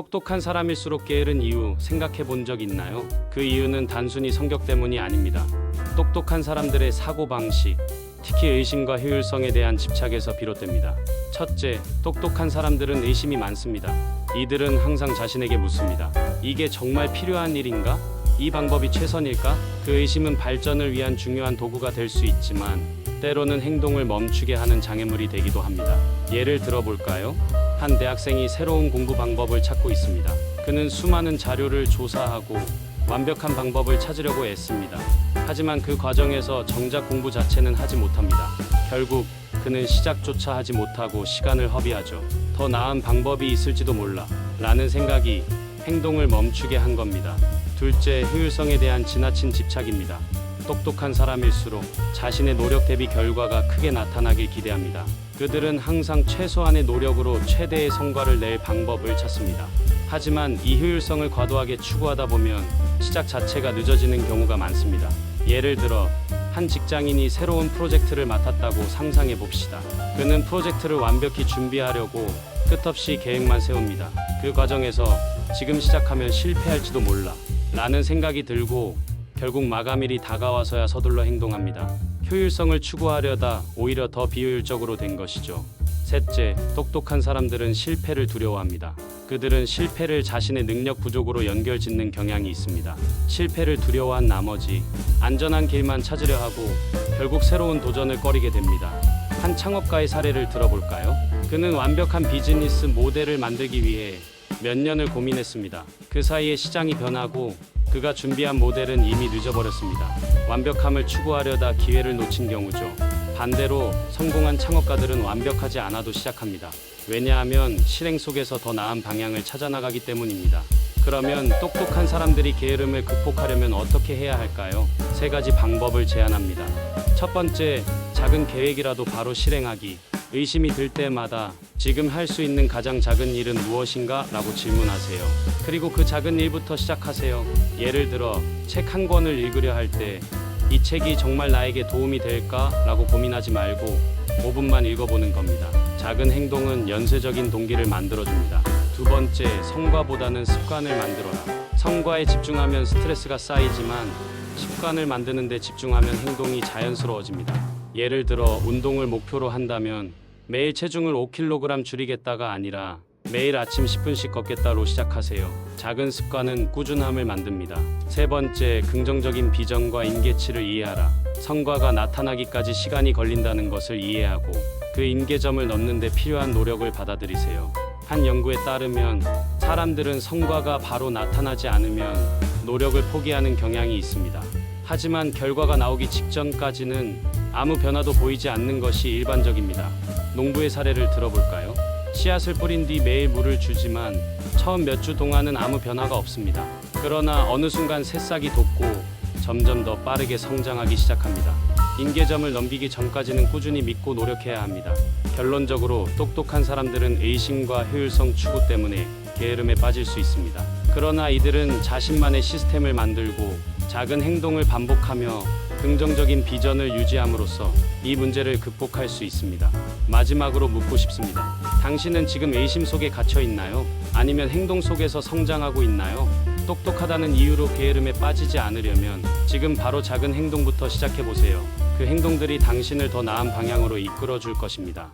똑똑한 사람일수록 게으른 이유 생각해 본 적 있나요? 그 이유는 단순히 성격 때문이 아닙니다. 똑똑한 사람들의 사고방식, 특히 의심과 효율성에 대한 집착에서 비롯됩니다. 첫째, 똑똑한 사람들은 의심이 많습니다. 이들은 항상 자신에게 묻습니다. 이게 정말 필요한 일인가? 이 방법이 최선일까? 그 의심은 발전을 위한 중요한 도구가 될 수 있지만 때로는 행동을 멈추게 하는 장애물이 되기도 합니다. 예를 들어볼까요? 한 대학생이 새로운 공부 방법을 찾고 있습니다. 그는 수많은 자료를 조사하고 완벽한 방법을 찾으려고 애씁니다. 하지만 그 과정에서 정작 공부 자체는 하지 못합니다. 결국 그는 시작조차 하지 못하고 시간을 허비하죠. 더 나은 방법이 있을지도 몰라 라는 생각이 행동을 멈추게 한 겁니다. 둘째, 효율성에 대한 지나친 집착입니다. 똑똑한 사람일수록 자신의 노력 대비 결과가 크게 나타나길 기대합니다. 그들은 항상 최소한의 노력으로 최대의 성과를 낼 방법을 찾습니다. 하지만 이 효율성을 과도하게 추구하다 보면 시작 자체가 늦어지는 경우가 많습니다. 예를 들어 한 직장인이 새로운 프로젝트를 맡았다고 상상해 봅시다. 그는 프로젝트를 완벽히 준비하려고 끝없이 계획만 세웁니다. 그 과정에서 지금 시작하면 실패할지도 몰라 라는 생각이 들고 결국 마감일이 다가와서야 서둘러 행동합니다. 효율성을 추구하려다 오히려 더 비효율적으로 된 것이죠. 셋째, 똑똑한 사람들은 실패를 두려워합니다. 그들은 실패를 자신의 능력 부족으로 연결짓는 경향이 있습니다. 실패를 두려워한 나머지 안전한 길만 찾으려 하고 결국 새로운 도전을 꺼리게 됩니다. 한 창업가의 사례를 들어볼까요? 그는 완벽한 비즈니스 모델을 만들기 위해 몇 년을 고민했습니다. 그 사이에 시장이 변하고 그가 준비한 모델은 이미 늦어버렸습니다. 완벽함을 추구하려다 기회를 놓친 경우죠. 반대로 성공한 창업가들은 완벽하지 않아도 시작합니다. 왜냐하면 실행 속에서 더 나은 방향을 찾아나가기 때문입니다. 그러면 똑똑한 사람들이 게으름을 극복하려면 어떻게 해야 할까요? 세 가지 방법을 제안합니다. 첫 번째, 작은 계획이라도 바로 실행하기. 의심이 들 때마다 지금 할 수 있는 가장 작은 일은 무엇인가? 라고 질문하세요. 그리고 그 작은 일부터 시작하세요. 예를 들어 책 한 권을 읽으려 할 때 이 책이 정말 나에게 도움이 될까? 라고 고민하지 말고 5분만 읽어보는 겁니다. 작은 행동은 연쇄적인 동기를 만들어줍니다. 두 번째, 성과보다는 습관을 만들어라. 성과에 집중하면 스트레스가 쌓이지만 습관을 만드는 데 집중하면 행동이 자연스러워집니다. 예를 들어 운동을 목표로 한다면 매일 체중을 5kg 줄이겠다가 아니라 매일 아침 10분씩 걷겠다로 시작하세요. 작은 습관은 꾸준함을 만듭니다. 세 번째, 긍정적인 비전과 임계치를 이해하라. 성과가 나타나기까지 시간이 걸린다는 것을 이해하고 그 임계점을 넘는 데 필요한 노력을 받아들이세요. 한 연구에 따르면 사람들은 성과가 바로 나타나지 않으면 노력을 포기하는 경향이 있습니다. 하지만 결과가 나오기 직전까지는 아무 변화도 보이지 않는 것이 일반적입니다. 농부의 사례를 들어볼까요? 씨앗을 뿌린 뒤 매일 물을 주지만 처음 몇 주 동안은 아무 변화가 없습니다. 그러나 어느 순간 새싹이 돋고 점점 더 빠르게 성장하기 시작합니다. 임계점을 넘기기 전까지는 꾸준히 믿고 노력해야 합니다. 결론적으로 똑똑한 사람들은 의심과 효율성 추구 때문에 게으름에 빠질 수 있습니다. 그러나 이들은 자신만의 시스템을 만들고 작은 행동을 반복하며 긍정적인 비전을 유지함으로써 이 문제를 극복할 수 있습니다. 마지막으로 묻고 싶습니다. 당신은 지금 의심 속에 갇혀 있나요? 아니면 행동 속에서 성장하고 있나요? 똑똑하다는 이유로 게으름에 빠지지 않으려면 지금 바로 작은 행동부터 시작해 보세요. 그 행동들이 당신을 더 나은 방향으로 이끌어 줄 것입니다.